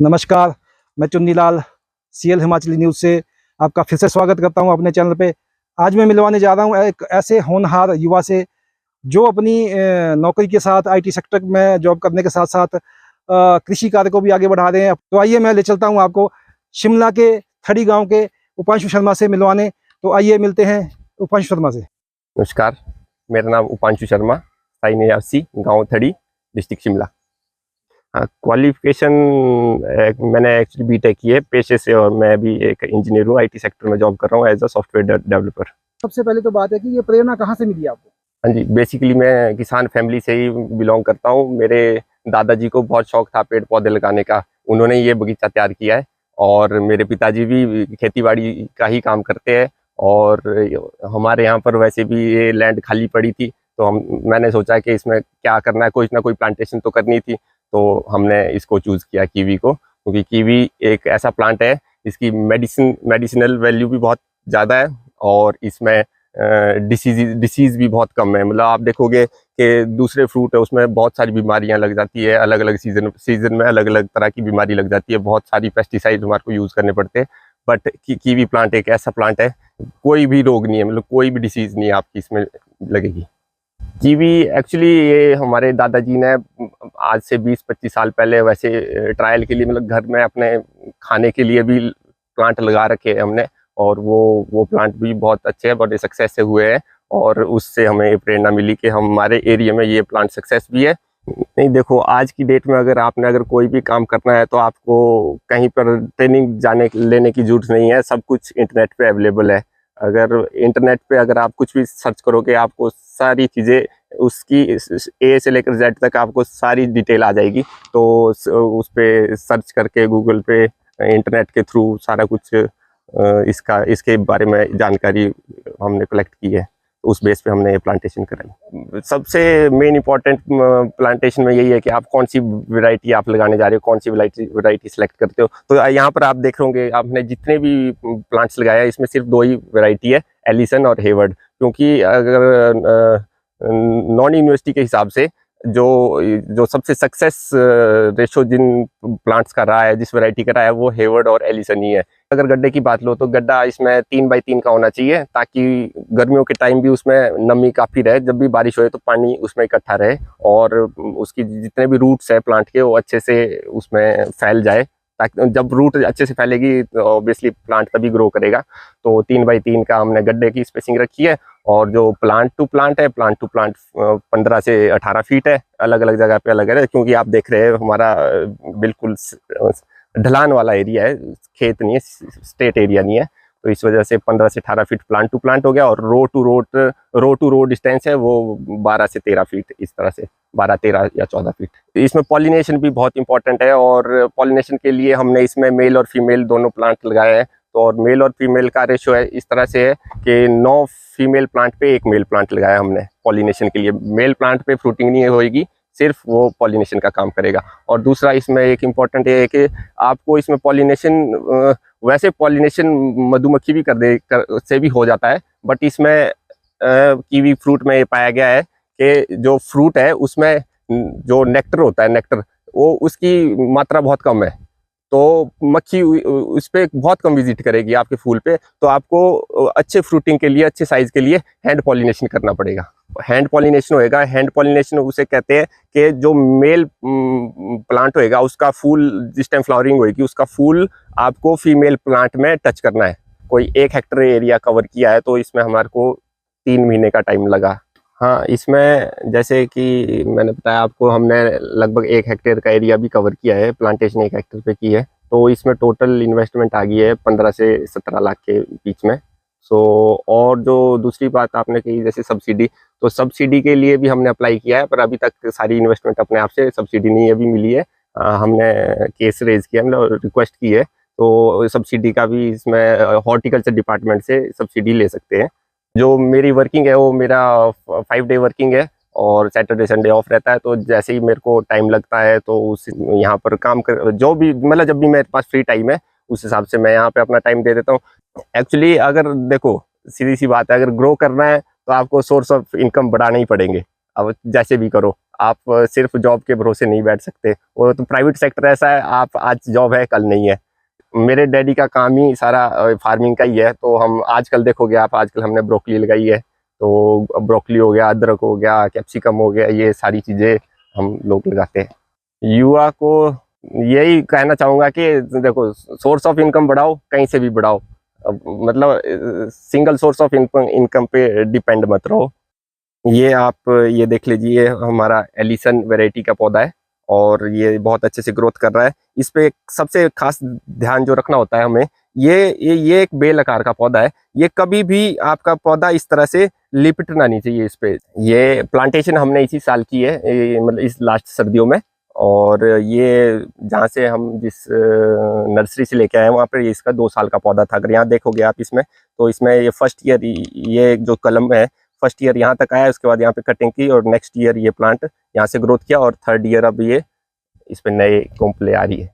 नमस्कार, मैं Chunnilal CL Himachali news से आपका फिर से स्वागत करता हूं अपने चैनल पे। आज मैं मिलवाने जा रहा हूं एक ऐसे होनहार युवा से जो अपनी नौकरी के साथ आईटी सेक्टर में जॉब करने के साथ-साथ कृषि कार्य को भी आगे बढ़ा रहे हैं। तो आइए मैं ले चलता हूं आपको शिमला के थड़ी गाँव के उपांशु शर्मा से मिलवाने। तो आइए मिलते हैं उपांशु शर्मा से। नमस्कार, मेरा नाम उपांशु शर्मा, स्थायी निवासी, गाँव थड़ी, डिस्ट्रिक्ट शिमला। क्वालिफिकेशन मैंने एक्चुअली बीटेक की है पेशे से, और मैं भी एक इंजीनियर हूँ, आईटी सेक्टर में जॉब कर रहा हूँ एज अ सॉफ्टवेयर डेवलपर। सबसे पहले तो बात है कि ये प्रेरणा कहाँ से मिली आपको? हाँ जी, बेसिकली मैं किसान फैमिली से ही बिलोंग करता हूँ। मेरे दादाजी को बहुत शौक था पेड़ पौधे लगाने का, उन्होंने ये बगीचा तैयार किया है। और मेरे पिताजी भी खेतीबाड़ी का ही काम करते हैं, और हमारे यहाँ पर वैसे भी ये लैंड खाली पड़ी थी, तो मैंने सोचा कि इसमें क्या करना है, कोई ना कोई प्लांटेशन तो करनी थी। तो हमने इसको चूज़ किया कीवी को, क्योंकि कीवी एक ऐसा प्लांट है इसकी मेडिसिनल वैल्यू भी बहुत ज़्यादा है, और इसमें डिसीज़ भी बहुत कम है। मतलब आप देखोगे कि दूसरे फ्रूट है उसमें बहुत सारी बीमारियां लग जाती है, अलग अलग सीजन में अलग अलग तरह की बीमारी लग जाती है, बहुत सारी पेस्टिसाइड हमारे को यूज़ करने पड़ते हैं। बट कीवी प्लांट एक ऐसा प्लांट है, कोई भी रोग नहीं है, मतलब कोई भी डिसीज़ नहीं है आपकी इसमें लगेगी। कीवी एक्चुअली ये हमारे दादाजी ने आज से 20-25 साल पहले वैसे ट्रायल के लिए, मतलब घर में अपने खाने के लिए भी प्लांट लगा रखे हैं हमने, और वो प्लांट भी बहुत अच्छे हैं, बड़े सक्सेस से हुए हैं। और उससे हमें प्रेरणा मिली कि हमारे एरिया में ये प्लांट सक्सेस भी है। नहीं, देखो आज की डेट में अगर कोई भी काम करना है तो आपको कहीं पर ट्रेनिंग लेने की जरूरत नहीं है, सब कुछ इंटरनेट पे अवेलेबल है। अगर इंटरनेट पे अगर आप कुछ भी सर्च करोगे, आपको सारी चीज़ें उसकी ए से लेकर जेड तक आपको सारी डिटेल आ जाएगी। तो उस पे सर्च करके गूगल पे इंटरनेट के थ्रू सारा कुछ इसके बारे में जानकारी हमने कलेक्ट की है, उस बेस पे हमने ये प्लांटेशन कराई। सबसे मेन इंपॉर्टेंट प्लांटेशन में यही है कि आप कौन सी वैरायटी आप लगाने जा रहे हो, कौन सी वैरायटी सेलेक्ट करते हो। तो यहाँ पर आप देख होंगे, आपने जितने भी प्लांट्स लगाया है इसमें सिर्फ 2 ही वैरायटी है, एलिसन और हेवर्ड। क्योंकि अगर नॉन यूनिवर्सिटी के हिसाब से जो सबसे सक्सेस रेशो जिन प्लांट्स का रहा है, जिस वैरायटी का रहा है, वो हेवर्ड और एलिसन ही है। अगर गड्ढे की बात लो तो गड्ढा इसमें 3x3 का होना चाहिए, ताकि गर्मियों के टाइम भी उसमें नमी काफ़ी रहे, जब भी बारिश होए तो पानी उसमें इकट्ठा रहे, और उसकी जितने भी रूट्स है प्लांट के वो अच्छे से उसमें फैल जाए। ताकि जब रूट अच्छे से फैलेगी तो ऑब्वियसली प्लांट तभी ग्रो करेगा। तो 3x3 का हमने गड्ढे की स्पेसिंग रखी है। और जो प्लांट टू प्लांट 15 से 18 फीट है, अलग अलग जगह पे अलग है, क्योंकि आप देख रहे हैं हमारा बिल्कुल ढलान वाला एरिया है, खेत नहीं है, स्टेट एरिया नहीं है। तो इस वजह से 15 से 18 फीट प्लांट टू प्लांट हो गया, और रो टू रो डिस्टेंस है वो 12 से 13 फीट, इस तरह से 12, 13 या 14 फीट। इसमें पॉलिनेशन भी बहुत इंपॉर्टेंट है, और पॉलिनेशन के लिए हमने इसमें मेल और फीमेल दोनों प्लांट लगाए हैं। तो और मेल और फीमेल का रेशो है इस तरह से है कि 9 फीमेल प्लांट पे 1 मेल प्लांट लगाया हमने पॉलिनेशन के लिए। मेल प्लांट पे फ्रूटिंग नहीं होएगी, सिर्फ वो पॉलिनेशन का काम करेगा। और दूसरा इसमें एक इम्पॉर्टेंट ये है कि आपको इसमें पॉलिनेशन, वैसे पॉलिनेशन मधुमक्खी भी से भी हो जाता है, बट इसमें कीवी फ्रूट में ये पाया गया है कि जो फ्रूट है उसमें जो नेक्टर होता है, नेक्टर वो उसकी मात्रा बहुत कम है, तो मक्खी उस पर बहुत कम विजिट करेगी आपके फूल पे। तो आपको अच्छे फ्रूटिंग के लिए, अच्छे साइज के लिए हैंड पॉलिनेशन करना पड़ेगा। हैंड पॉलिनेशन होएगा, हैंड पॉलिनेशन उसे कहते हैं कि जो मेल प्लांट होएगा उसका फूल जिस टाइम फ्लावरिंग होएगी, उसका फूल आपको फीमेल प्लांट में टच करना है। कोई 1 हेक्टेयर एरिया कवर किया है, तो इसमें हमारे को 3 महीने का टाइम लगा। हाँ, इसमें जैसे कि मैंने बताया आपको, हमने लगभग 1 हेक्टेयर का एरिया भी कवर किया है, प्लांटेशन 1 हेक्टेयर पे की है। तो इसमें टोटल इन्वेस्टमेंट आ गई है 15 से 17 लाख के बीच में। और जो दूसरी बात आपने कही जैसे सब्सिडी, तो सब्सिडी के लिए भी हमने अप्लाई किया है, पर अभी तक सारी इन्वेस्टमेंट अपने आप से, सब्सिडी नहीं अभी मिली है। हमने केस रेज किया, मतलब रिक्वेस्ट की है, तो सब्सिडी का भी इसमें हॉर्टिकल्चर डिपार्टमेंट से सब्सिडी ले सकते हैं। जो मेरी वर्किंग है वो मेरा 5 डे वर्किंग है, और सैटरडे संडे ऑफ रहता है। तो जैसे ही मेरे को टाइम लगता है तो उस यहाँ पर काम कर, जो भी मतलब जब भी मेरे पास फ्री टाइम है उस हिसाब से मैं यहाँ पे अपना टाइम दे देता हूँ। एक्चुअली अगर देखो, सीधी सी बात है, अगर ग्रो करना है तो आपको सोर्स ऑफ इनकम बढ़ाने ही पड़ेंगे। अब जैसे भी करो, आप सिर्फ जॉब के भरोसे नहीं बैठ सकते। वो तो प्राइवेट सेक्टर ऐसा है, आप आज जॉब है कल नहीं है। मेरे डैडी का काम ही सारा फार्मिंग का ही है, तो हम आजकल देखोगे आप, आजकल हमने ब्रोकली लगाई है, तो ब्रोकली हो गया, अदरक हो गया, कैप्सिकम हो गया, ये सारी चीज़ें हम लोग लगाते हैं। युवा को यही कहना चाहूँगा कि देखो, सोर्स ऑफ इनकम बढ़ाओ, कहीं से भी बढ़ाओ, मतलब सिंगल सोर्स ऑफ इनकम पे डिपेंड मत रहो। ये आप ये देख लीजिए, हमारा एलिसन वैरायटी का पौधा है और ये बहुत अच्छे से ग्रोथ कर रहा है। इस पे सबसे खास ध्यान जो रखना होता है हमें, ये एक बेल आकार का पौधा है। ये कभी भी आपका पौधा इस तरह से लिपटना नहीं चाहिए इस पे। ये प्लांटेशन हमने इसी साल की है, मतलब इस लास्ट सर्दियों में। और ये जहाँ से हम जिस नर्सरी से लेके आए वहाँ पर इसका 2 साल का पौधा था। अगर यहाँ देखोगे आप इसमें, तो इसमें ये फर्स्ट ईयर ये जो कलम है, फर्स्ट ईयर यहाँ तक आया, उसके बाद यहाँ पे कटिंग की और नेक्स्ट ईयर ये प्लांट यहाँ से ग्रोथ किया और थर्ड ईयर अब ये इस पे नए कोंपले आ रही है।